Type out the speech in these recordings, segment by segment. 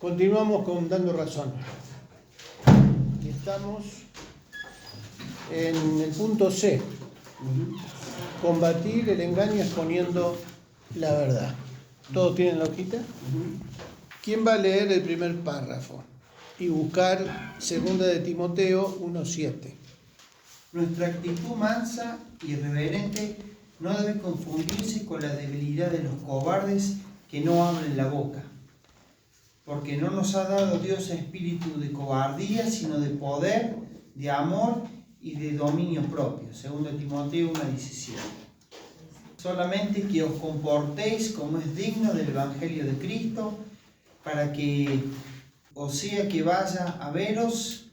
Continuamos con Dando Razón. Y estamos en el punto C. Combatir el engaño exponiendo la verdad. ¿Todos tienen la hojita? ¿Quién va a leer el primer párrafo? Y buscar 2 de Timoteo 1:7. Nuestra actitud mansa y reverente no debe confundirse con la debilidad de los cobardes que no abren la boca. Porque no nos ha dado Dios espíritu de cobardía, sino de poder, de amor y de dominio propio. 2 Timoteo 1:17. Solamente que os comportéis como es digno del Evangelio de Cristo, para que, o sea que vaya a veros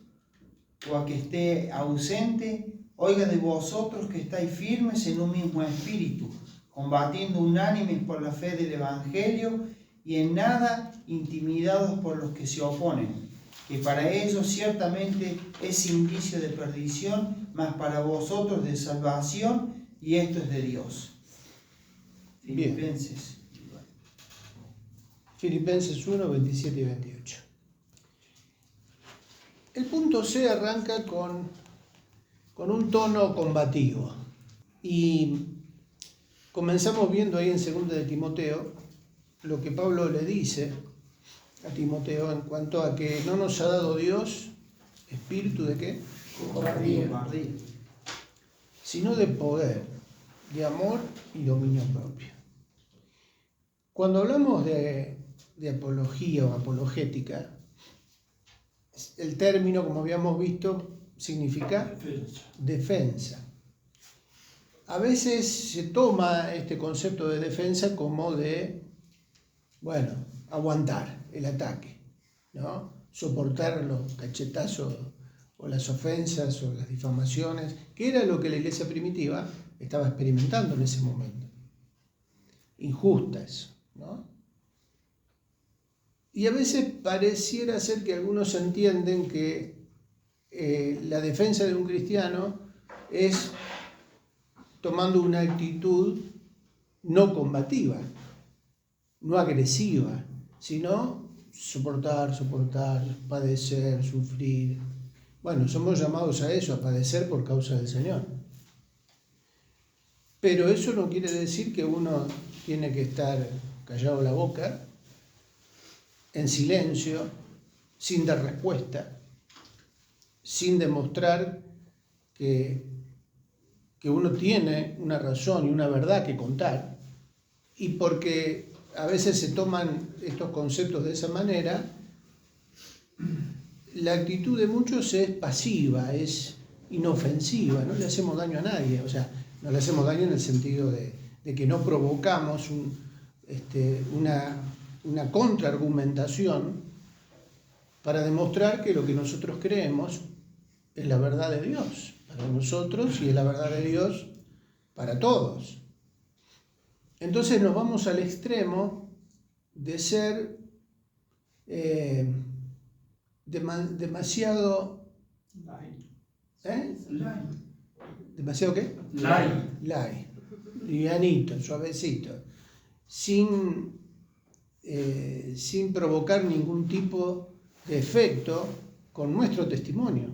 o a que esté ausente, oiga de vosotros que estáis firmes en un mismo espíritu, combatiendo unánimes por la fe del Evangelio y en nada intimidados por los que se oponen, que para ellos ciertamente es indicio de perdición, mas para vosotros de salvación, y esto es de Dios. Filipenses 1, 27 y 28. El punto C arranca con un tono combativo. Y comenzamos viendo ahí en 2 de Timoteo lo que Pablo le dice a Timoteo en cuanto a que no nos ha dado Dios espíritu de ¿qué? Cobardía. Sino de poder, de amor y dominio propio. Cuando hablamos de apología o apologética, el término, como habíamos visto, significa defensa. A veces se toma este concepto de defensa como de, aguantar el ataque, ¿no? Soportar los cachetazos o las ofensas o las difamaciones, que era lo que la iglesia primitiva estaba experimentando en ese momento. Injustas, ¿no? Y a veces pareciera ser que algunos entienden que la defensa de un cristiano es tomando una actitud no combativa, no agresiva, sino soportar, padecer, sufrir. Bueno, somos llamados a eso, a padecer por causa del Señor. Pero eso no quiere decir que uno tiene que estar callado la boca, en silencio, sin dar respuesta, sin demostrar que uno tiene una razón y una verdad que contar. Y porque a veces se toman estos conceptos de esa manera, la actitud de muchos es pasiva, es inofensiva, no le hacemos daño a nadie. O sea, no le hacemos daño en el sentido de que no provocamos una contraargumentación para demostrar que lo que nosotros creemos es la verdad de Dios para nosotros y es la verdad de Dios para todos. Entonces nos vamos al extremo de ser demasiado... ¿Demasiado qué? Light. Livianito, suavecito, sin provocar ningún tipo de efecto con nuestro testimonio.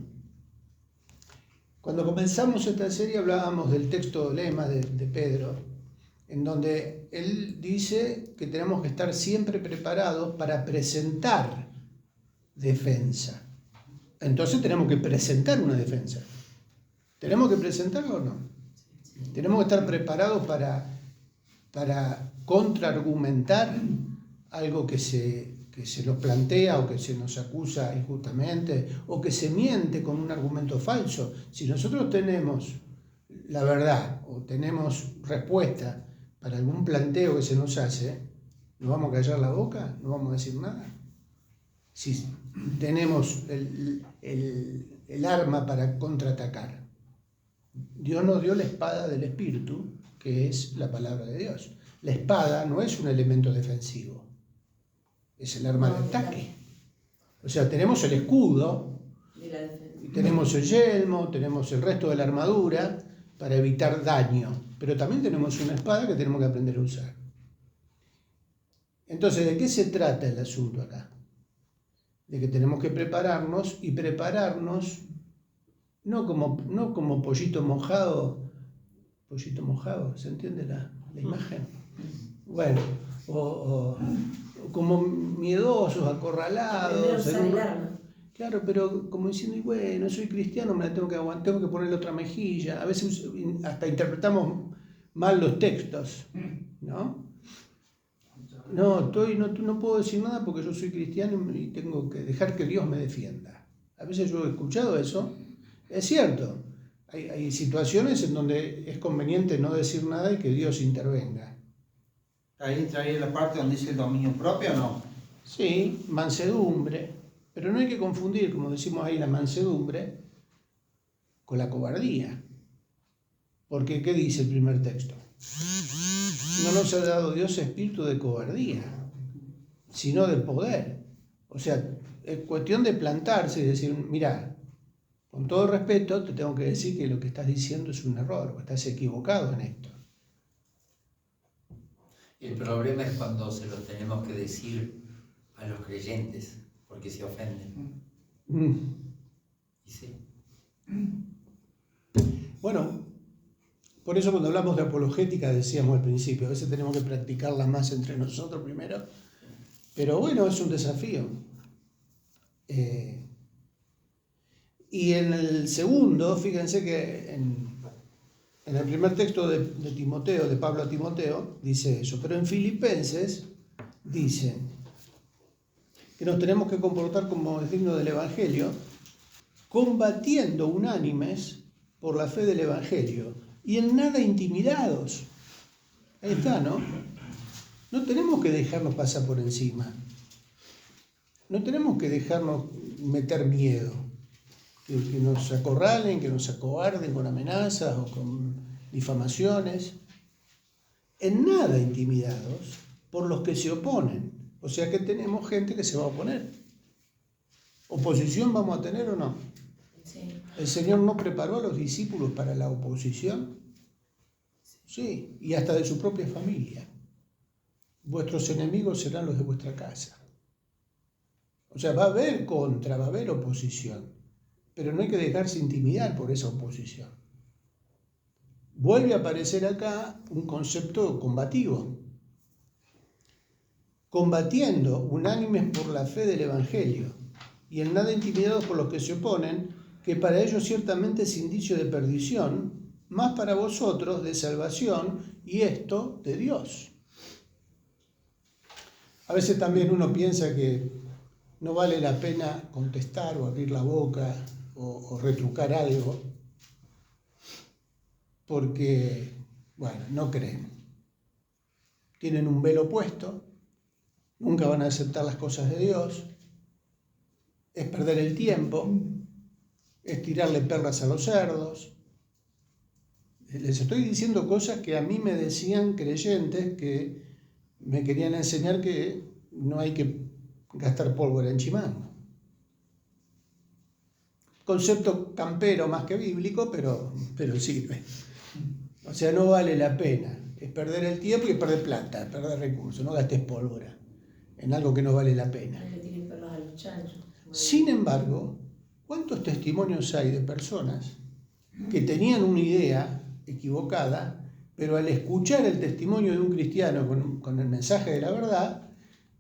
Cuando comenzamos esta serie hablábamos del texto lema de Pedro, en donde él dice que tenemos que estar siempre preparados para presentar defensa. Entonces tenemos que presentar una defensa. ¿Tenemos que presentarlo o no? Tenemos que estar preparados para contraargumentar algo que se nos plantea o que se nos acusa injustamente o que se miente con un argumento falso. Si nosotros tenemos la verdad o tenemos respuesta para algún planteo que se nos hace, ¿nos vamos a callar la boca? ¿No vamos a decir nada? Si tenemos el arma para contraatacar. Dios nos dio la espada del Espíritu, que es la palabra de Dios. La espada no es un elemento defensivo, es el arma de ataque. O sea, tenemos el escudo, tenemos el yelmo, tenemos el resto de la armadura para evitar daño, pero también tenemos una espada que tenemos que aprender a usar. Entonces, ¿de qué se trata el asunto acá? de que tenemos que prepararnos y prepararnos no como pollito mojado, ¿se entiende la imagen? Bueno, o como miedosos, acorralados. Claro, pero como diciendo, y bueno, soy cristiano, me la tengo que aguantar, tengo que ponerle otra mejilla. A veces hasta interpretamos mal los textos, ¿no? No puedo decir nada porque yo soy cristiano y tengo que dejar que Dios me defienda. A veces yo he escuchado eso. Es cierto, hay situaciones en donde es conveniente no decir nada y que Dios intervenga. Ahí entraría la parte donde dice el dominio propio, ¿o no? Sí, mansedumbre, pero no hay que confundir, como decimos ahí, la mansedumbre con la cobardía. Porque, ¿qué dice el primer texto? No nos ha dado Dios espíritu de cobardía, sino de poder. O sea, es cuestión de plantarse y decir, mira, con todo respeto te tengo que decir que lo que estás diciendo es un error, o estás equivocado en esto. El problema es cuando se lo tenemos que decir a los creyentes, porque se ofenden. Y sí. Bueno, por eso cuando hablamos de apologética decíamos al principio, a veces tenemos que practicarla más entre nosotros primero, pero bueno, es un desafío. Y en el segundo, fíjense que en el primer texto de Timoteo, de Pablo a Timoteo, dice eso, pero en Filipenses dice que nos tenemos que comportar como es digno del Evangelio, combatiendo unánimes por la fe del Evangelio y en nada intimidados. Ahí está, ¿no? No tenemos que dejarnos pasar por encima. No tenemos que dejarnos meter miedo. Que nos acorralen, que nos acobarden con amenazas o con difamaciones. En nada intimidados por los que se oponen. O sea que tenemos gente que se va a oponer. ¿Oposición vamos a tener o no? Sí. ¿El Señor no preparó a los discípulos para la oposición? Sí, y hasta de su propia familia. Vuestros enemigos serán los de vuestra casa. O sea, va a haber contra, va a haber oposición, pero no hay que dejarse intimidar por esa oposición. Vuelve a aparecer acá un concepto combativo. Combatiendo unánimes por la fe del Evangelio y en nada intimidados por los que se oponen, que para ellos ciertamente es indicio de perdición, más para vosotros de salvación, y esto de Dios. A veces también uno piensa que no vale la pena contestar o abrir la boca o retrucar algo, porque, bueno, no creen. Tienen un velo puesto, nunca van a aceptar las cosas de Dios, es perder el tiempo, es tirarle perlas a los cerdos. Les estoy diciendo cosas que a mí me decían creyentes que me querían enseñar que no hay que gastar pólvora en chimango. Concepto campero más que bíblico, pero sirve. O sea, no vale la pena. Es perder el tiempo y es perder plata, perder recursos. No gastes pólvora en algo que no vale la pena. No le tiren perlas a los chanchos. Sin embargo, ¿cuántos testimonios hay de personas que tenían una idea equivocada, pero al escuchar el testimonio de un cristiano con el mensaje de la verdad,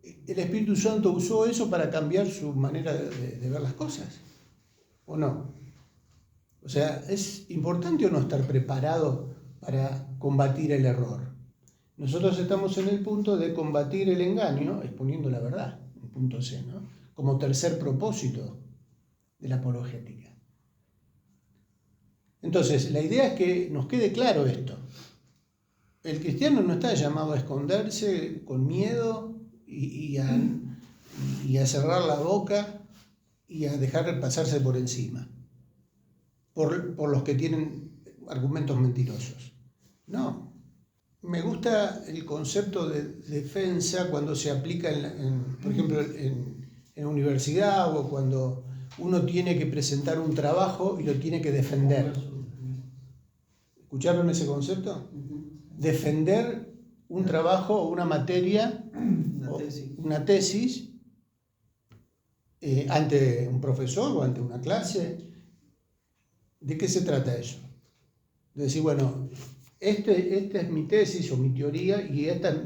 el Espíritu Santo usó eso para cambiar su manera de ver las cosas? ¿O no? O sea, ¿es importante o no estar preparado para combatir el error? Nosotros estamos en el punto de combatir el engaño exponiendo la verdad, en punto C, ¿no? Como tercer propósito de la apologética. Entonces, la idea es que nos quede claro esto. El cristiano no está llamado a esconderse con miedo y a cerrar la boca y a dejar pasarse por encima por los que tienen argumentos mentirosos. No. Me gusta el concepto de defensa cuando se aplica, por ejemplo, en universidad o cuando uno tiene que presentar un trabajo y lo tiene que defender. ¿Escucharon ese concepto? Defender un trabajo o una materia, una tesis, ante un profesor o ante una clase. ¿De qué se trata eso? De decir, bueno, esta es mi tesis o mi teoría y esta es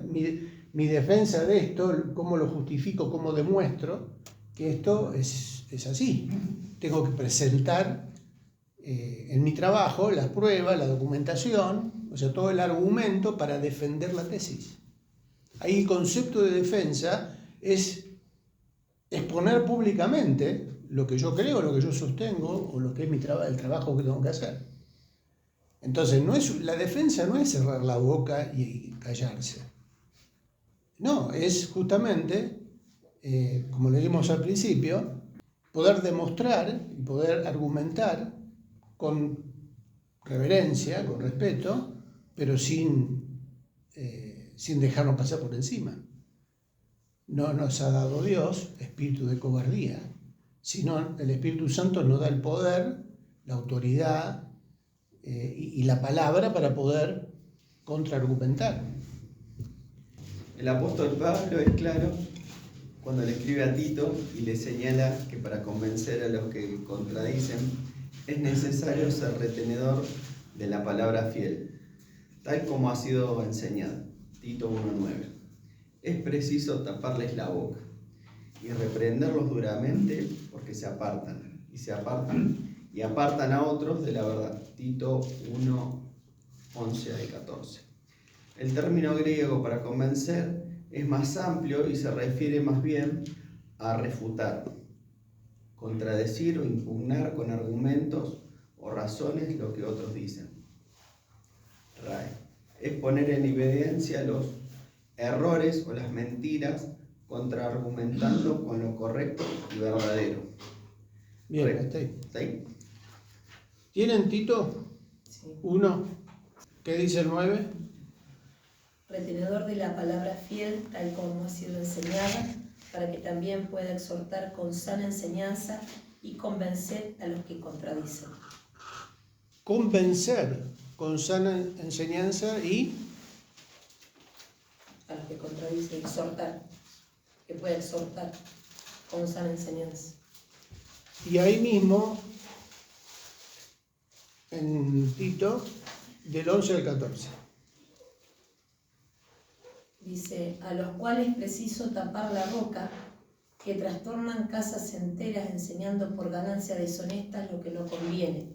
mi defensa de esto, cómo lo justifico, cómo demuestro que esto es así. Tengo que presentar en mi trabajo las pruebas, la documentación, o sea, todo el argumento para defender la tesis. Ahí el concepto de defensa es exponer públicamente lo que yo creo, lo que yo sostengo o lo que es el trabajo que tengo que hacer. Entonces, la defensa no es cerrar la boca y callarse. No, es justamente, como leímos al principio, poder demostrar y poder argumentar con reverencia, con respeto, pero sin dejarnos pasar por encima. No nos ha dado Dios espíritu de cobardía, sino el Espíritu Santo nos da el poder, la autoridad y la palabra para poder contraargumentar. El apóstol Pablo es claro cuando le escribe a Tito y le señala que para convencer a los que contradicen es necesario ser retenedor de la palabra fiel, tal como ha sido enseñado. Tito 1:9. Es preciso taparles la boca y reprenderlos duramente porque se apartan y apartan a otros de la verdad. Tito 1:11 al 14. El término griego para convencer es más amplio y se refiere más bien a refutar, contradecir o impugnar con argumentos o razones lo que otros dicen. RAE. Es poner en evidencia los errores o las mentiras contraargumentando con lo correcto y verdadero. Bien, está ahí. ¿Está ahí? ¿Tienen Tito Sí. 1? ¿Qué dice el 9? Retenedor de la palabra fiel, tal como ha sido enseñada, para que también pueda exhortar con sana enseñanza y convencer a los que contradicen. Convencer con sana enseñanza y A los que contradicen, exhortar, que pueda exhortar con sana enseñanza. ahí mismo en Tito del 11 al 14. Dice, a los cuales es preciso tapar la boca, que trastornan casas enteras enseñando por ganancia deshonestas lo que no conviene.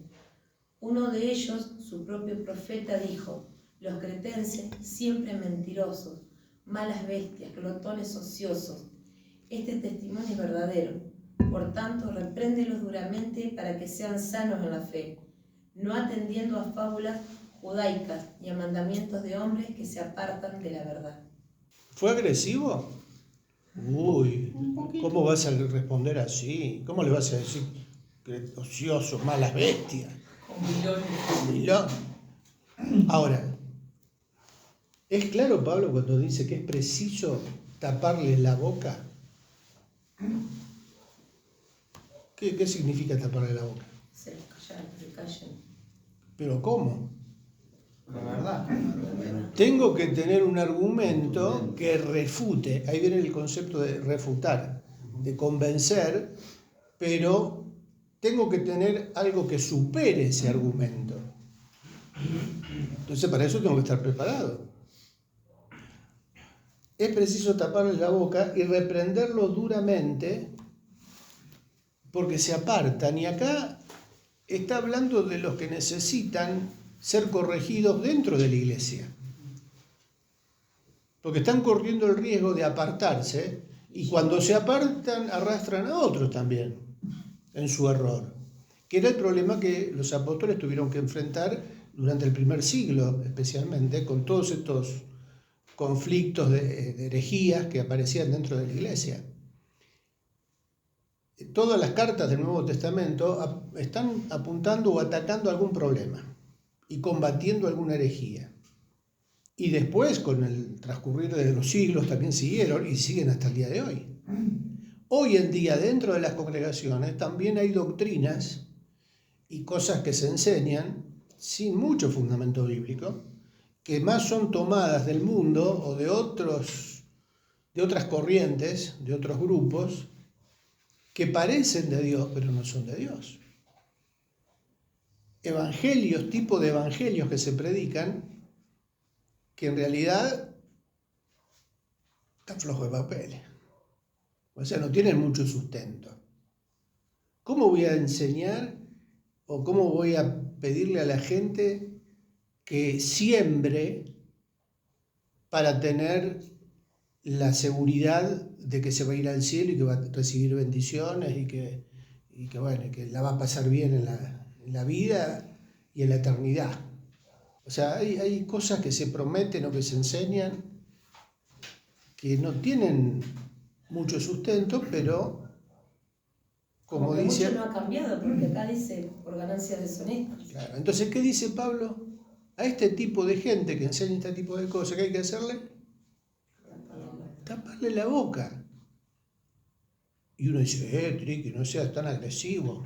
Uno de ellos, su propio profeta, dijo, los cretenses siempre mentirosos, malas bestias, glotones ociosos. Este testimonio es verdadero. Por tanto, repréndelos duramente para que sean sanos en la fe, no atendiendo a fábulas judaicas y a mandamientos de hombres que se apartan de la verdad. ¿Fue agresivo? Uy, ¿cómo vas a responder así? ¿Cómo le vas a decir que ocioso, malas bestias? Milón. Ahora, ¿es claro Pablo cuando dice que es preciso taparles la boca? ¿Qué significa taparle la boca? Se callen. ¿Pero cómo? La verdad. Tengo que tener un argumento que refute, ahí viene el concepto de refutar, de convencer, pero tengo que tener algo que supere ese argumento. Entonces para eso tengo que estar preparado. Es preciso taparles la boca y reprenderlos duramente porque se apartan. Y acá está hablando de los que necesitan ser corregidos dentro de la iglesia. Porque están corriendo el riesgo de apartarse y cuando se apartan arrastran a otros también en su error. Que era el problema que los apóstoles tuvieron que enfrentar durante el primer siglo, especialmente con todos estos conflictos de herejías que aparecían dentro de la iglesia. Todas las cartas del Nuevo Testamento están apuntando o atacando algún problema y combatiendo alguna herejía. Y después, con el transcurrir de los siglos, también siguieron y siguen hasta el día de hoy. Hoy en día, dentro de las congregaciones, también hay doctrinas y cosas que se enseñan sin mucho fundamento bíblico, que más son tomadas del mundo o de otras corrientes, de otros grupos, que parecen de Dios, pero no son de Dios. Evangelios, tipo de evangelios que se predican, que en realidad están flojos de papel. O sea, no tienen mucho sustento. ¿Cómo voy a enseñar o cómo voy a pedirle a la gente que siembre para tener la seguridad de que se va a ir al cielo y que va a recibir bendiciones y que bueno, que la va a pasar bien en la vida y en la eternidad? O sea, hay cosas que se prometen o que se enseñan que no tienen mucho sustento, pero como que dice... mucho no ha cambiado, porque acá dice por ganancias deshonestas. Claro, entonces, ¿qué dice Pablo? A este tipo de gente que enseña este tipo de cosas, ¿qué hay que hacerle? Taparle la boca. Y uno dice, Triqui, no seas tan agresivo.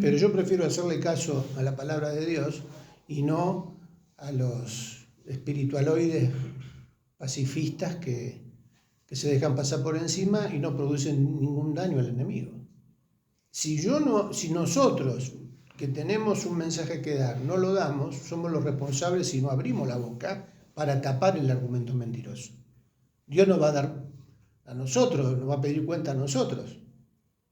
Pero yo prefiero hacerle caso a la palabra de Dios y no a los espiritualoides pacifistas que se dejan pasar por encima y no producen ningún daño al enemigo. Si nosotros que tenemos un mensaje que dar no lo damos, somos los responsables si no abrimos la boca para tapar el argumento mentiroso. Dios nos va a dar a nosotros, nos va a pedir cuenta a nosotros.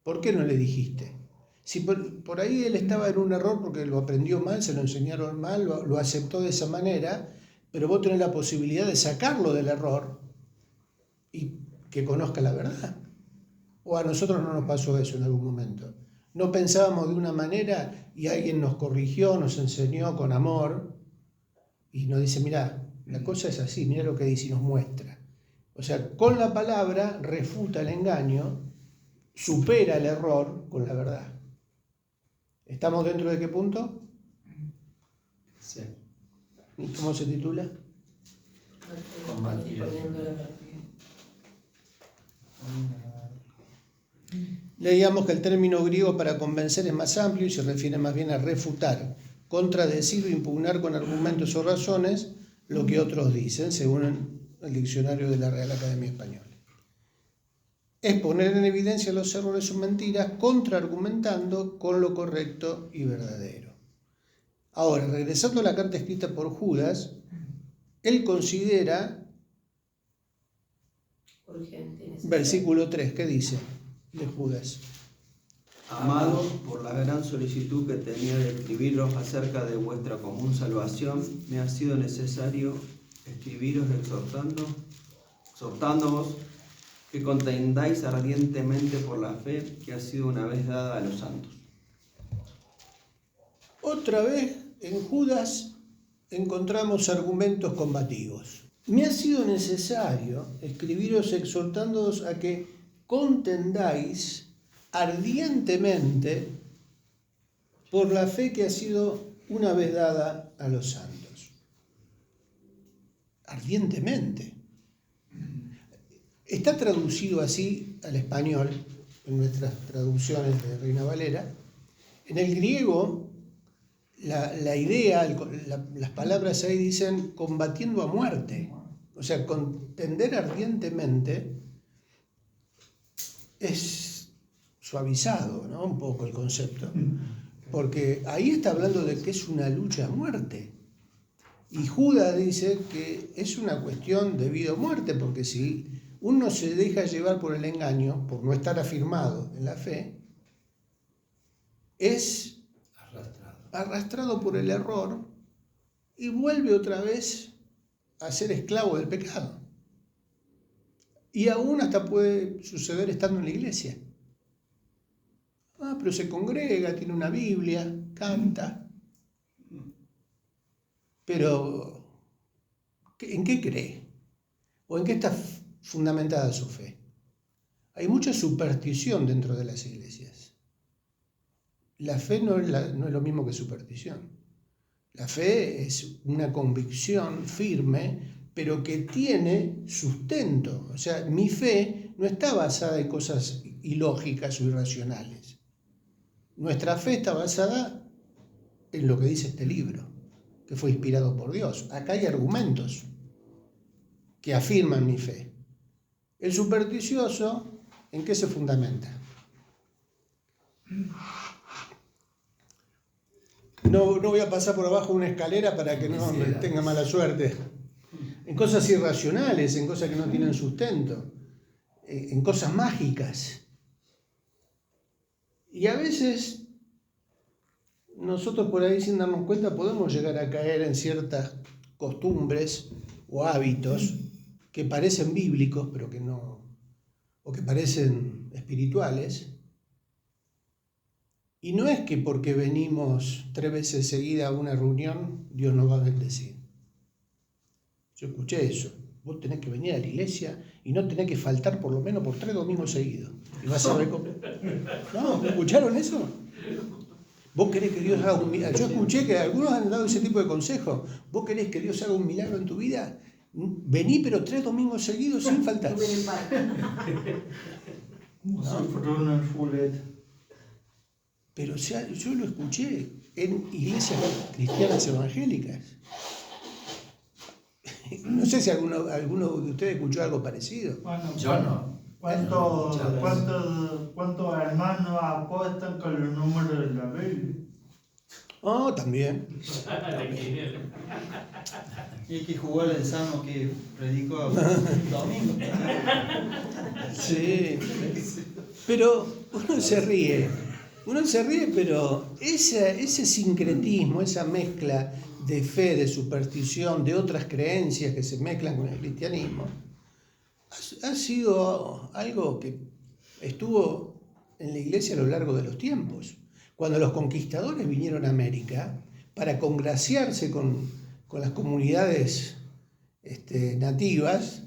¿Por qué no le dijiste? Si por ahí él estaba en un error porque lo aprendió mal, se lo enseñaron mal, lo aceptó de esa manera, pero vos tenés la posibilidad de sacarlo del error y que conozca la verdad. O a nosotros no nos pasó eso en algún momento. No pensábamos de una manera y alguien nos corrigió, nos enseñó con amor y nos dice, mirá, la cosa es así, mirá lo que dice y nos muestra. O sea, con la palabra refuta el engaño, supera el error con la verdad. ¿Estamos dentro de qué punto? Sí. ¿Y cómo se titula? Combatir. Leíamos que el término griego para convencer es más amplio y se refiere más bien a refutar, contradecir o impugnar con argumentos o razones lo que otros dicen, según el diccionario de la Real Academia Española. Es poner en evidencia los errores o mentiras contraargumentando con lo correcto y verdadero. Ahora, regresando a la carta escrita por Judas, él considera, versículo 3, ¿qué dice de Judas? Amado, por la gran solicitud que tenía de escribiros acerca de vuestra común salvación, me ha sido necesario escribiros exhortándoos que contendáis ardientemente por la fe que ha sido una vez dada a los santos. Otra vez en Judas encontramos argumentos combativos. Me ha sido necesario escribiros exhortándoos a que contendáis ardientemente por la fe que ha sido una vez dada a los santos. Ardientemente. Está traducido así al español, en nuestras traducciones de Reina Valera. En el griego, la idea, las palabras ahí dicen combatiendo a muerte. O sea, contender ardientemente es suavizado, ¿no? Un poco el concepto. Porque ahí está hablando de que es una lucha a muerte. Y Judas dice que es una cuestión de vida o muerte, porque si uno se deja llevar por el engaño, por no estar afirmado en la fe, es arrastrado por el error y vuelve otra vez a ser esclavo del pecado. Y aún hasta puede suceder estando en la iglesia. Pero se congrega, tiene una Biblia, canta. Pero, ¿en qué cree? ¿O en qué está fundamentada su fe? Hay mucha superstición dentro de las iglesias. La fe no es lo mismo que superstición. La fe es una convicción firme, pero que tiene sustento. O sea, mi fe no está basada en cosas ilógicas o irracionales. Nuestra fe está basada en lo que dice este libro, que fue inspirado por Dios. Acá hay argumentos que afirman mi fe. El supersticioso ¿En qué se fundamenta? No voy a pasar por abajo una escalera para que no tenga mala suerte. En cosas irracionales, en cosas que no tienen sustento, en cosas mágicas. Y a veces nosotros por ahí sin darnos cuenta podemos llegar a caer en ciertas costumbres o hábitos que parecen bíblicos, pero que no, o que parecen espirituales. Y no es que porque venimos 3 veces seguidas a una reunión, Dios nos va a bendecir. Yo escuché eso. Vos tenés que venir a la iglesia y no tenés que faltar por lo menos por 3 domingos seguidos. Y vas a ver cómo... ¿No? ¿Escucharon eso? ¿Vos querés que Dios haga un milagro? Yo escuché que algunos han dado ese tipo de consejos. ¿Vos querés que Dios haga un milagro en tu vida? Vení, pero 3 domingos seguidos sin faltar. Pero o sea, yo lo escuché en iglesias cristianas evangélicas. No sé si alguno de ustedes escuchó algo parecido. Bueno, Yo no. ¿Cuántos hermanos apuestan con los números de la Biblia? Oh, también. Y el que jugó al Salmo que predicó domingo. Sí. Pero uno se ríe, pero ese sincretismo, esa mezcla de fe, de superstición, de otras creencias que se mezclan con el cristianismo, ha sido algo que estuvo en la iglesia a lo largo de los tiempos. Cuando los conquistadores vinieron a América para congraciarse con las comunidades nativas,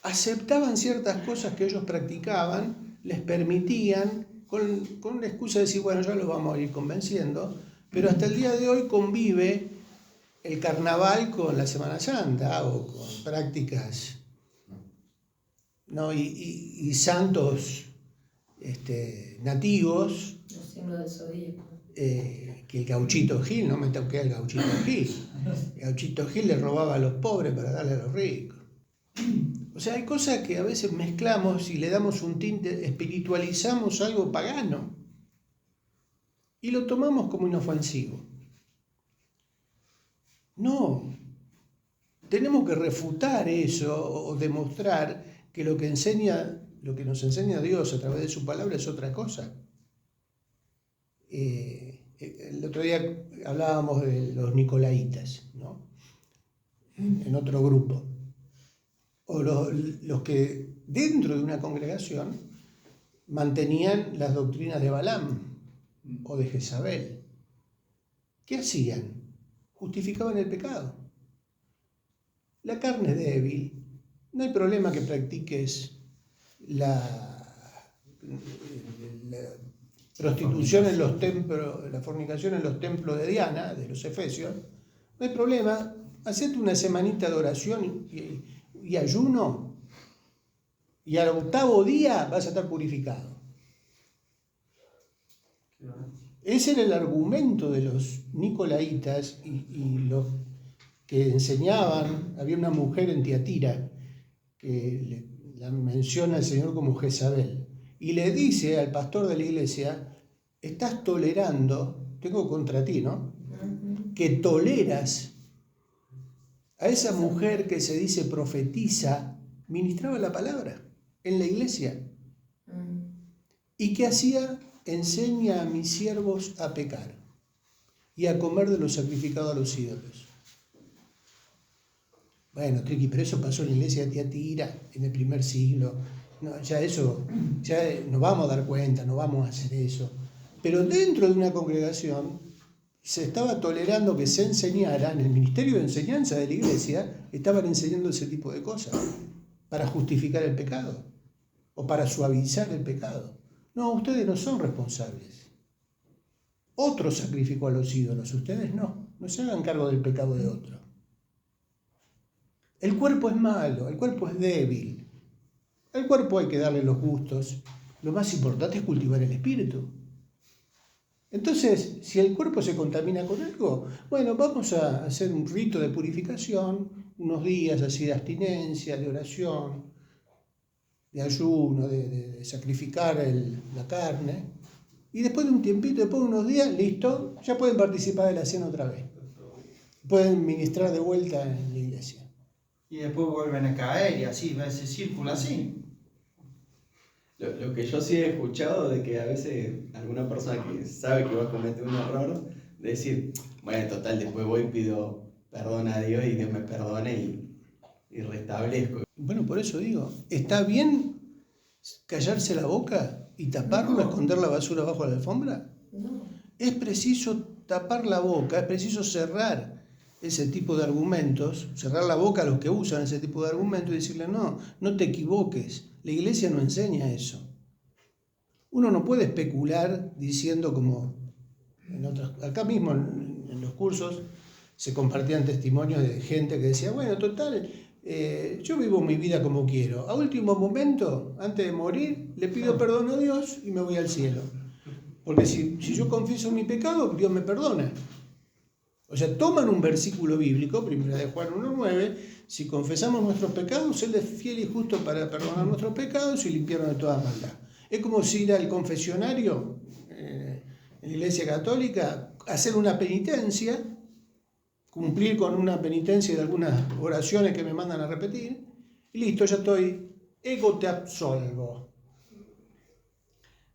aceptaban ciertas cosas que ellos practicaban, les permitían, con la excusa de decir, bueno, ya los vamos a ir convenciendo, pero hasta el día de hoy convive el carnaval con la Semana Santa o con prácticas, ¿no? y santos nativos. Los signos del zodíaco. Que el Gauchito Gil, no me toqué al Gauchito Gil. El Gauchito Gil le robaba a los pobres para darle a los ricos. O sea, hay cosas que a veces mezclamos y le damos un tinte, espiritualizamos algo pagano y lo tomamos como inofensivo. No, tenemos que refutar eso o demostrar que lo que nos enseña Dios a través de su palabra es otra cosa. El otro día hablábamos de los nicolaitas, ¿no? En otro grupo. O los que dentro de una congregación mantenían las doctrinas de Balaam o de Jezabel. ¿Qué hacían? Justificaban el pecado. La carne es débil. No hay problema que practiques la prostitución en los templos, la fornicación en los templos de Diana, de los Efesios. No hay problema. Hacete una semanita de oración y ayuno, y al 8º día vas a estar purificado. Ese era el argumento de los nicolaitas y los que enseñaban. Había una mujer en Tiatira que la menciona el Señor como Jezabel y le dice al pastor de la iglesia: estás tolerando, tengo contra ti, ¿no? Que toleras a esa mujer que se dice profetiza, ministraba la palabra en la iglesia. ¿Y qué hacía? Enseña a mis siervos a pecar y a comer de lo sacrificado a los ídolos. Bueno, Triqui, pero eso pasó en la iglesia de Tiatira en el primer siglo. No, ya nos vamos a dar cuenta, no vamos a hacer eso. Pero dentro de una congregación se estaba tolerando que se enseñara, en el ministerio de enseñanza de la iglesia, estaban enseñando ese tipo de cosas para justificar el pecado o para suavizar el pecado. No, ustedes no son responsables. Otro sacrificó a los ídolos, ustedes no. No se hagan cargo del pecado de otro. El cuerpo es malo, el cuerpo es débil. Al cuerpo hay que darle los gustos. Lo más importante es cultivar el espíritu. Entonces, si el cuerpo se contamina con algo, bueno, vamos a hacer un rito de purificación, unos días así de abstinencia, de oración, ayuno, de sacrificar la carne, y después de un tiempito, después de unos días, listo, ya pueden participar de la cena otra vez. Pueden ministrar de vuelta en la iglesia. Y después vuelven a caer y así va ese círculo así. Lo que yo sí he escuchado de que a veces alguna persona que sabe que va a cometer un error, de decir, bueno, total, después voy y pido perdón a Dios y Dios me perdone y restablezco. Bueno, por eso digo, ¿está bien callarse la boca y taparlo, esconder la basura bajo la alfombra? No. Es preciso tapar la boca, es preciso cerrar ese tipo de argumentos, cerrar la boca a los que usan ese tipo de argumentos y decirle, no te equivoques, la iglesia no enseña eso. Uno no puede especular diciendo como acá mismo en los cursos se compartían testimonios de gente que decía, bueno, total, yo vivo mi vida como quiero. A último momento, antes de morir, le pido perdón a Dios y me voy al cielo. Porque si yo confieso mi pecado, Dios me perdona. O sea, toman un versículo bíblico, 1 de Juan 1:9, si confesamos nuestros pecados, Él es fiel y justo para perdonar nuestros pecados y limpiarnos de toda maldad. Es como si ir al confesionario en la Iglesia Católica, hacer una penitencia, cumplir con una penitencia de algunas oraciones que me mandan a repetir, y listo, ya estoy, ego te absolvo.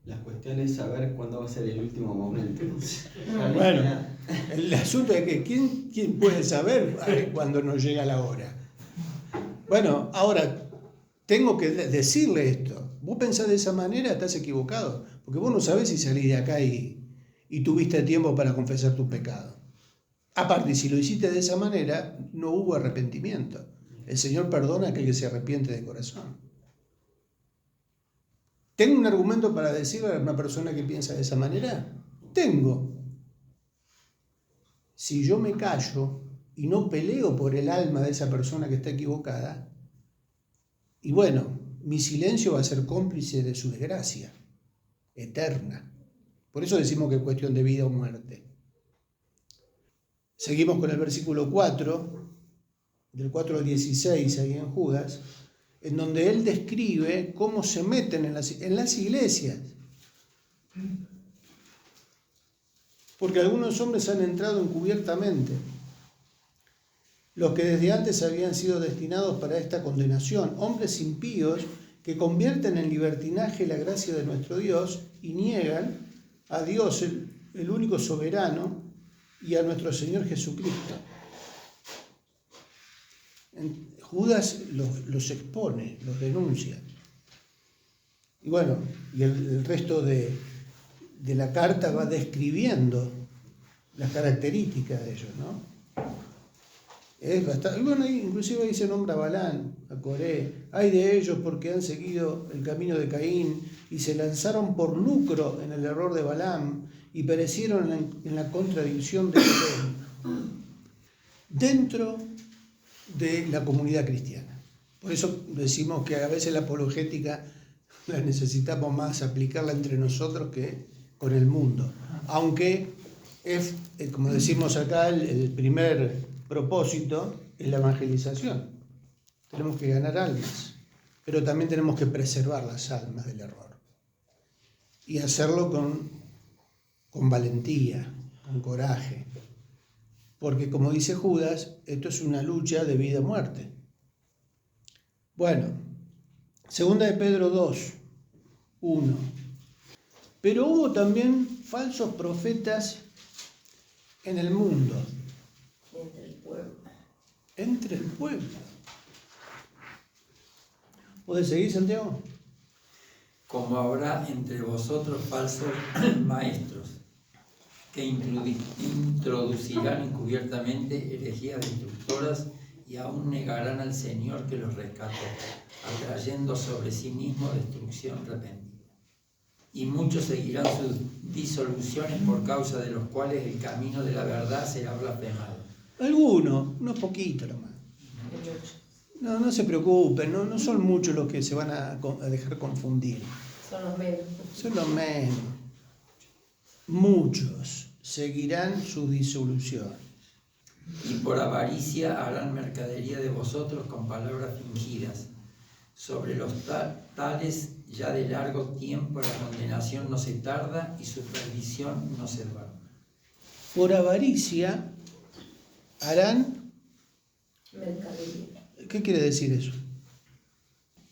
La cuestión es saber cuándo va a ser el último momento. Bueno, el asunto es que ¿quién puede saber cuándo nos llega la hora? Bueno, ahora, tengo que decirle esto. Vos pensás de esa manera, estás equivocado, porque vos no sabés si salís de acá y tuviste tiempo para confesar tus pecados. Aparte, si lo hiciste de esa manera, no hubo arrepentimiento. El Señor perdona a aquel que se arrepiente de corazón. ¿Tengo un argumento para decirle a una persona que piensa de esa manera? Tengo. Si yo me callo y no peleo por el alma de esa persona que está equivocada, y bueno, mi silencio va a ser cómplice de su desgracia eterna. Por eso decimos que es cuestión de vida o muerte. Seguimos con el versículo 4, del 4 al 16, ahí en Judas, en donde él describe cómo se meten en las iglesias. Porque algunos hombres han entrado encubiertamente, los que desde antes habían sido destinados para esta condenación, hombres impíos que convierten en libertinaje la gracia de nuestro Dios y niegan a Dios, el único soberano, y a nuestro Señor Jesucristo. Judas los expone, los denuncia. Y bueno, y el resto de la carta va describiendo las características de ellos, ¿no? Es bastante, bueno, inclusive ahí se nombra a Balán, a Coré. Hay de ellos porque han seguido el camino de Caín y se lanzaron por lucro en el error de Balaam y perecieron en la contradicción de Coré. Dentro de la comunidad cristiana. Por eso decimos que a veces la apologética la necesitamos más aplicarla entre nosotros que con el mundo. Aunque es, como decimos acá, el primer propósito es la evangelización. Tenemos que ganar almas, pero también tenemos que preservar las almas del error. Y hacerlo con valentía, con coraje. Porque como dice Judas, esto es una lucha de vida o muerte. Bueno, 2 de Pedro 2, 1. Pero hubo también falsos profetas en el mundo. Entre el pueblo. Entre el pueblo. ¿Podés seguir, Santiago? Como habrá entre vosotros falsos maestros, que introducirán encubiertamente herejías destructoras y aún negarán al Señor que los rescató, atrayendo sobre sí mismo destrucción repentina. Y muchos seguirán sus disoluciones por causa de los cuales el camino de la verdad será blasfemado. Algunos, unos poquitos nomás. No se preocupen, no son muchos los que se van a dejar confundir. Son los menos. Son los menos. Muchos seguirán su disolución. Y por avaricia harán mercadería de vosotros con palabras fingidas, Sobre los tales ya de largo tiempo la condenación no se tarda y su perdición no se duerme. Por avaricia harán... Mercadería. ¿Qué quiere decir eso?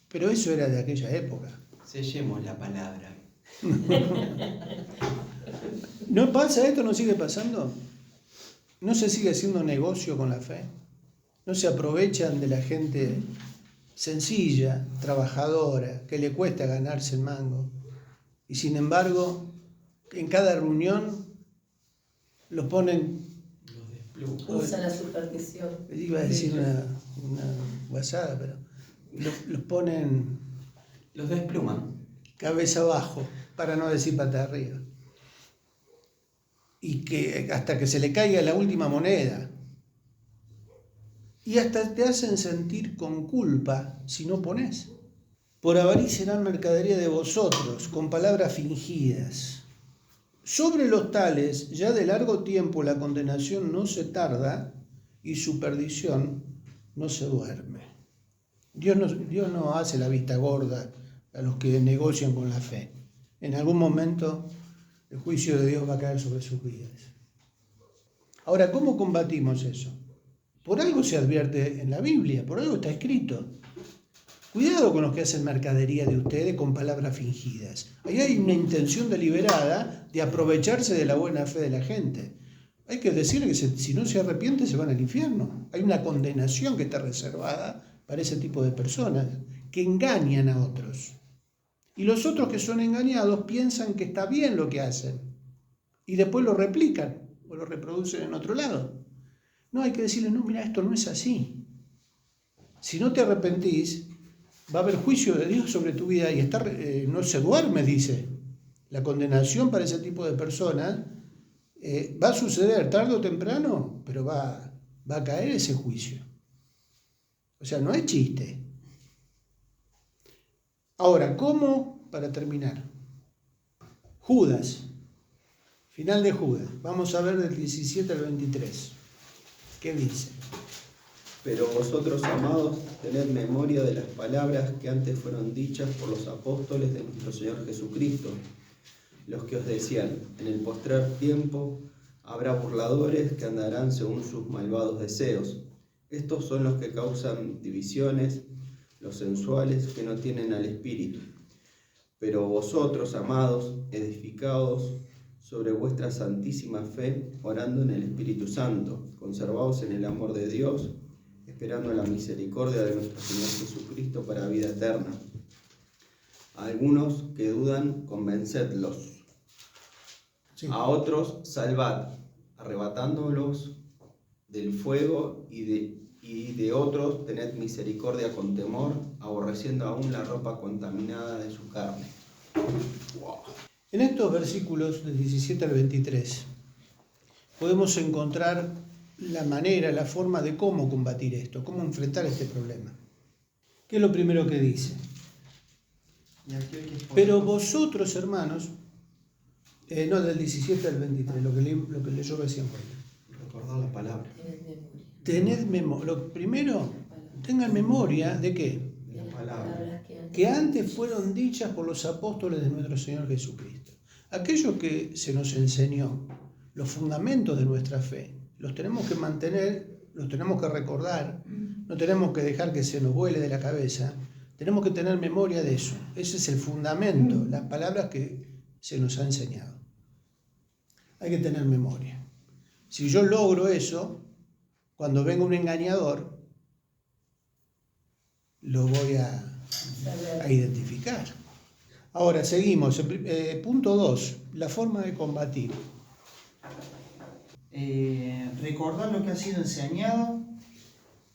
Pero eso era de aquella época. Sellemos la palabra. ¿No pasa esto? ¿No sigue pasando? ¿No se sigue haciendo negocio con la fe? ¿No se aprovechan de la gente sencilla, trabajadora, que le cuesta ganarse el mango? Y sin embargo, en cada reunión los ponen... Usa la superstición. Iba a decir una guasada, pero los ponen Los despluman. cabeza abajo, para no decir pata arriba. Y que hasta que se le caiga la última moneda. Y hasta te hacen sentir con culpa si no pones. Por avaricia serán mercadería de vosotros, con palabras fingidas. Sobre los tales, ya de largo tiempo la condenación no se tarda y su perdición no se duerme. Dios no hace la vista gorda a los que negocian con la fe. En algún momento el juicio de Dios va a caer sobre sus vidas. Ahora, ¿cómo combatimos eso? Por algo se advierte en la Biblia, por algo está escrito. Cuidado con los que hacen mercadería de ustedes con palabras fingidas. Ahí hay una intención deliberada de aprovecharse de la buena fe de la gente. Hay que decirle que si no se arrepiente se van al infierno. Hay una condenación que está reservada para ese tipo de personas que engañan a otros. Y los otros que son engañados piensan que está bien lo que hacen y después lo replican o lo reproducen en otro lado. No, hay que decirle, no, mira, esto no es así. Si no te arrepentís, va a haber juicio de Dios sobre tu vida y no se duerme, dice. La condenación para ese tipo de personas va a suceder tarde o temprano, pero va a caer ese juicio. O sea, no es chiste. Ahora, ¿cómo? Para terminar. Judas. Final de Judas. Vamos a ver del 17 al 23. ¿Qué dice? Pero vosotros, amados, tened memoria de las palabras que antes fueron dichas por los apóstoles de nuestro Señor Jesucristo, los que os decían, en el postrer tiempo habrá burladores que andarán según sus malvados deseos. Estos son los que causan divisiones, los sensuales que no tienen al Espíritu. Pero vosotros, amados, edificados sobre vuestra santísima fe, orando en el Espíritu Santo, conservados en el amor de Dios, esperando la misericordia de nuestro Señor Jesucristo para vida eterna. A algunos que dudan, convencedlos. Sí. A otros, salvad, arrebatándolos del fuego, y de otros, tened misericordia con temor, aborreciendo aún la ropa contaminada de su carne. Wow. En estos versículos del 17 al 23 podemos encontrar la manera, la forma de cómo combatir esto, cómo enfrentar este problema. ¿Qué es lo primero que dice? Pero vosotros, hermanos, no del 17 al 23, lo que leyó recién. Recordad la palabra. Tened memoria. Lo primero, tengan memoria de qué? De la palabra. Que antes fueron dichas por los apóstoles de nuestro Señor Jesucristo. Aquello que se nos enseñó, los fundamentos de nuestra fe, los tenemos que mantener, los tenemos que recordar, no tenemos que dejar que se nos vuele de la cabeza, tenemos que tener memoria de eso. Ese es el fundamento, las palabras que se nos ha enseñado. Hay que tener memoria. Si yo logro eso, cuando venga un engañador, lo voy a identificar. Ahora, seguimos. Punto 2, la forma de combatir. Recordar lo que ha sido enseñado,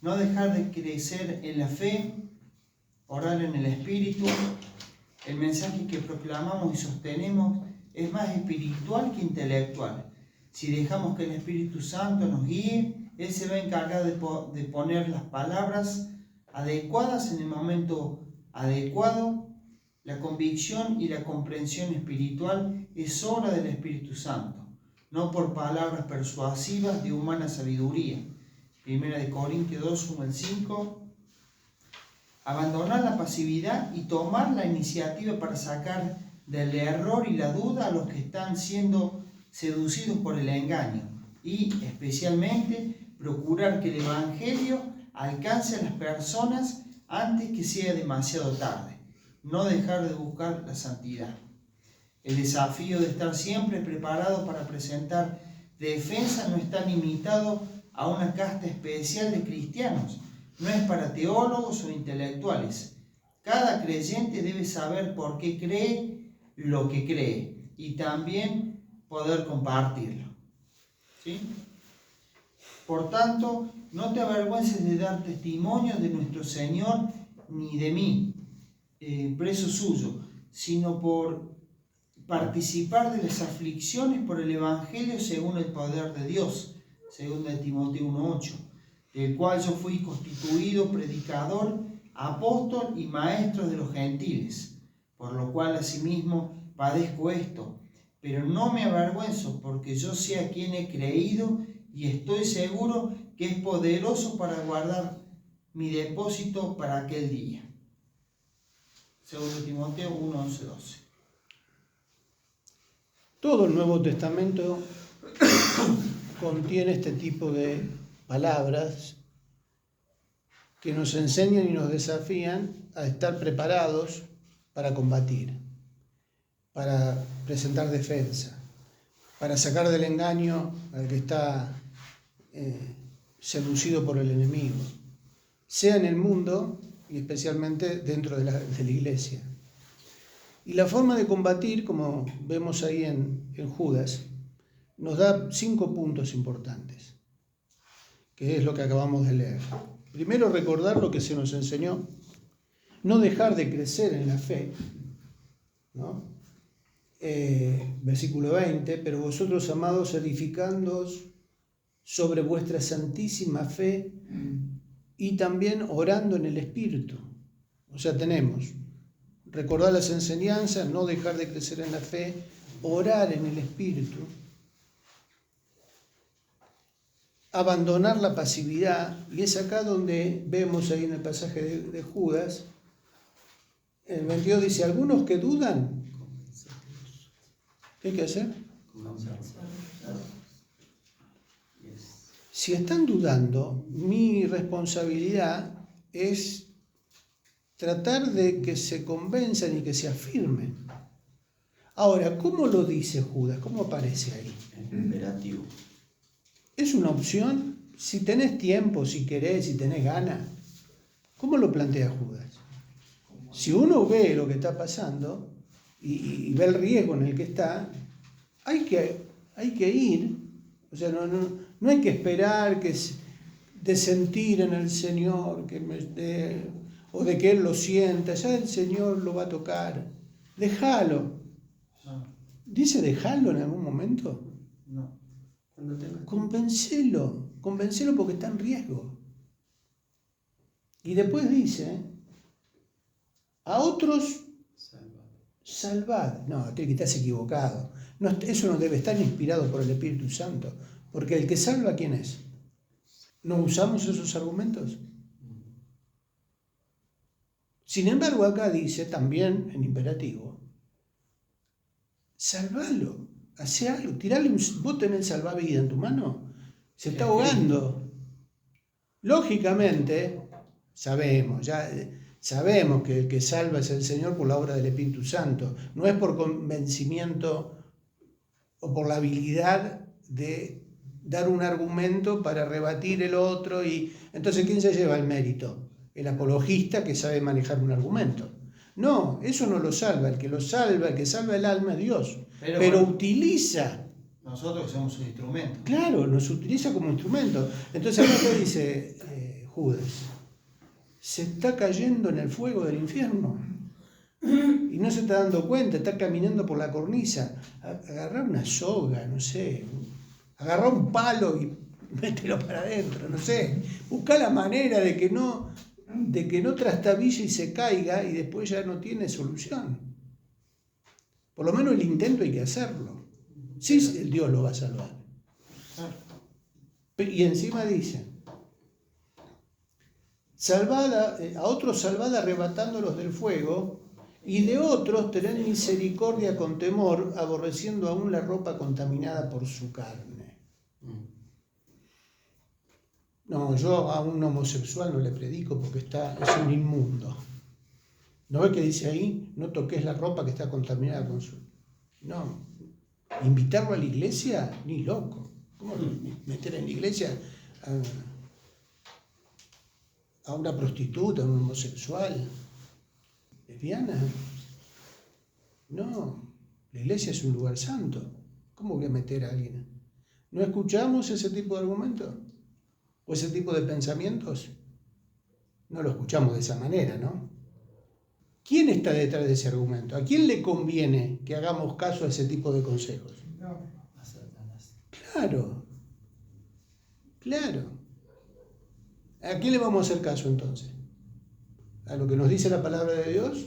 no dejar de crecer en la fe, orar en el Espíritu. El mensaje que proclamamos y sostenemos es más espiritual que intelectual. Si dejamos que el Espíritu Santo nos guíe, Él se va a encargar de poner las palabras adecuadas en el momento adecuado. La convicción y la comprensión espiritual es obra del Espíritu Santo, no por palabras persuasivas de humana sabiduría. 1 Corintios 2, 1 al 5. abandonar la pasividad y tomar la iniciativa para sacar del error y la duda a los que están siendo seducidos por el engaño, y especialmente procurar que el Evangelio alcance a las personas antes que sea demasiado tarde. No dejar de buscar la santidad. El desafío de estar siempre preparado para presentar defensa no está limitado a una casta especial de cristianos. No es para teólogos o intelectuales. Cada creyente debe saber por qué cree lo que cree y también poder compartirlo. ¿Sí? Por tanto, no te avergüences de dar testimonio de nuestro Señor ni de mí, preso suyo, sino por participar de las aflicciones por el Evangelio según el poder de Dios, según de Timoteo 1:8, del cual yo fui constituido predicador, apóstol y maestro de los gentiles, por lo cual asimismo padezco esto, pero no me avergüenzo, porque yo sé a quien he creído y estoy seguro que es poderoso para guardar mi depósito para aquel día. Segundo Timoteo 1:11-12. Todo el Nuevo Testamento contiene este tipo de palabras que nos enseñan y nos desafían a estar preparados para combatir, para presentar defensa, para sacar del engaño al que está seducido por el enemigo, sea en el mundo y especialmente dentro de la iglesia. Y la forma de combatir, como vemos ahí en Judas, nos da 5 puntos importantes, que es lo que acabamos de leer. Primero, recordar lo que se nos enseñó, no dejar de crecer en la fe, ¿no? Versículo 20, pero vosotros, amados, edificándoos sobre vuestra santísima fe y también orando en el Espíritu. O sea, tenemos recordar las enseñanzas, no dejar de crecer en la fe, orar en el Espíritu, abandonar la pasividad, y es acá donde vemos ahí en el pasaje de Judas, el 22 dice, algunos que dudan, ¿qué hay que hacer? Si están dudando, mi responsabilidad es tratar de que se convenzan y que se afirmen. Ahora, ¿cómo lo dice Judas? ¿Cómo aparece ahí? Imperativo. ¿Es una opción? Si tenés tiempo, si querés, si tenés ganas. ¿Cómo lo plantea Judas? Si uno ve lo que está pasando y ve el riesgo en el que está, hay que ir. O sea, no hay que esperar de sentir en el Señor que me dé, o de que Él lo sienta. Ya el Señor lo va a tocar. Déjalo. No, ¿Dice déjalo en algún momento? no. Cuando tengas Convencelo porque está en riesgo. Y después dice, a otros salvad. No, te estás equivocado. No, eso no debe estar inspirado por el Espíritu Santo, porque el que salva, ¿quién es? ¿No usamos esos argumentos? Sin embargo, acá dice también en imperativo, salvalo, hacé algo, tirale vos tenés el salvavidas en tu mano, se está ahogando. Lógicamente, sabemos que el que salva es el Señor por la obra del Espíritu Santo, no es por convencimiento o por la habilidad de dar un argumento para rebatir el otro, y entonces ¿quién se lleva el mérito? El apologista que sabe manejar un argumento. No, eso no lo salva. El que salva el alma es Dios. Pero utiliza. Nosotros somos un instrumento. Claro, nos utiliza como instrumento. Entonces acá te dice Judas, se está cayendo en el fuego del infierno y no se está dando cuenta, está caminando por la cornisa. Agarrá una soga, no sé, agarrá un palo y mételo para adentro, no sé. Buscá la manera de que no trastabille y se caiga y después ya no tiene solución. Por lo menos el intento hay que hacerlo. Sí, Dios lo va a salvar. Y encima dice, a otros salvad arrebatándolos del fuego, y de otros tened misericordia con temor, aborreciendo aún la ropa contaminada por su carne. No, yo a un homosexual no le predico porque es un inmundo. ¿No ve que dice ahí? No toques la ropa que está contaminada con su... No. ¿Invitarlo a la iglesia? Ni loco. ¿Cómo meter en la iglesia a una prostituta, a un homosexual? ¿Lesbiana? No. La iglesia es un lugar santo. ¿Cómo voy a meter a alguien? ¿No escuchamos ese tipo de argumentos? ¿O ese tipo de pensamientos? No lo escuchamos de esa manera, ¿no? ¿Quién está detrás de ese argumento? ¿A quién le conviene que hagamos caso a ese tipo de consejos? A Satanás. Claro. ¿A quién le vamos a hacer caso entonces? ¿A lo que nos dice la palabra de Dios?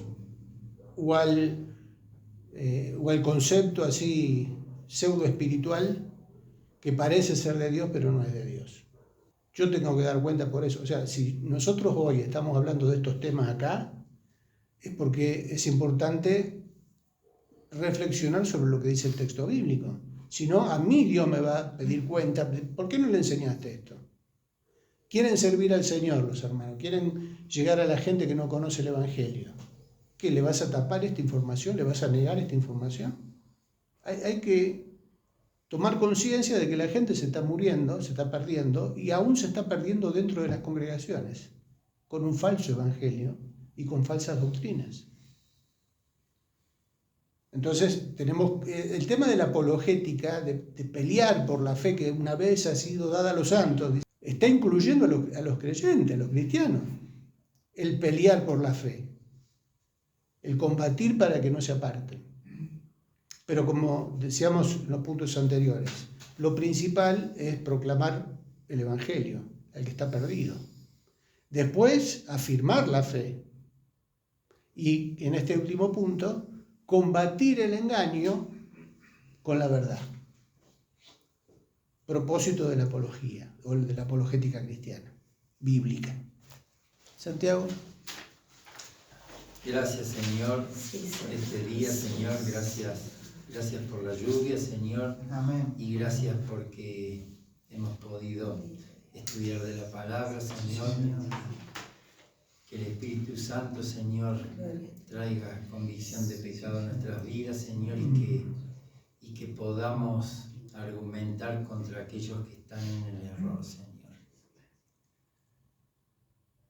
¿O al concepto así pseudo espiritual que parece ser de Dios pero no es de Dios? Yo tengo que dar cuenta por eso. O sea, si nosotros hoy estamos hablando de estos temas acá, es porque es importante reflexionar sobre lo que dice el texto bíblico. Si no, a mí Dios me va a pedir cuenta. ¿Por qué no le enseñaste esto? Quieren servir al Señor los hermanos, quieren llegar a la gente que no conoce el Evangelio. ¿Qué, le vas a tapar esta información? ¿Le vas a negar esta información? Hay que tomar conciencia de que la gente se está muriendo, se está perdiendo, y aún se está perdiendo dentro de las congregaciones, con un falso evangelio y con falsas doctrinas. Entonces, tenemos el tema de la apologética, de pelear por la fe que una vez ha sido dada a los santos, está incluyendo a los creyentes, a los cristianos, el pelear por la fe, el combatir para que no se aparten. Pero como decíamos en los puntos anteriores, lo principal es proclamar el Evangelio, al que está perdido. Después, afirmar la fe. Y en este último punto, combatir el engaño con la verdad. Propósito de la apología, o de la apologética cristiana, bíblica. Santiago. Gracias, Señor, por este día, Señor. Gracias por la lluvia, Señor. Amén. Y gracias porque hemos podido estudiar de la palabra, Señor. Que el Espíritu Santo, Señor, traiga convicción de pecado en nuestras vidas, Señor, y que podamos argumentar contra aquellos que están en el error, Señor.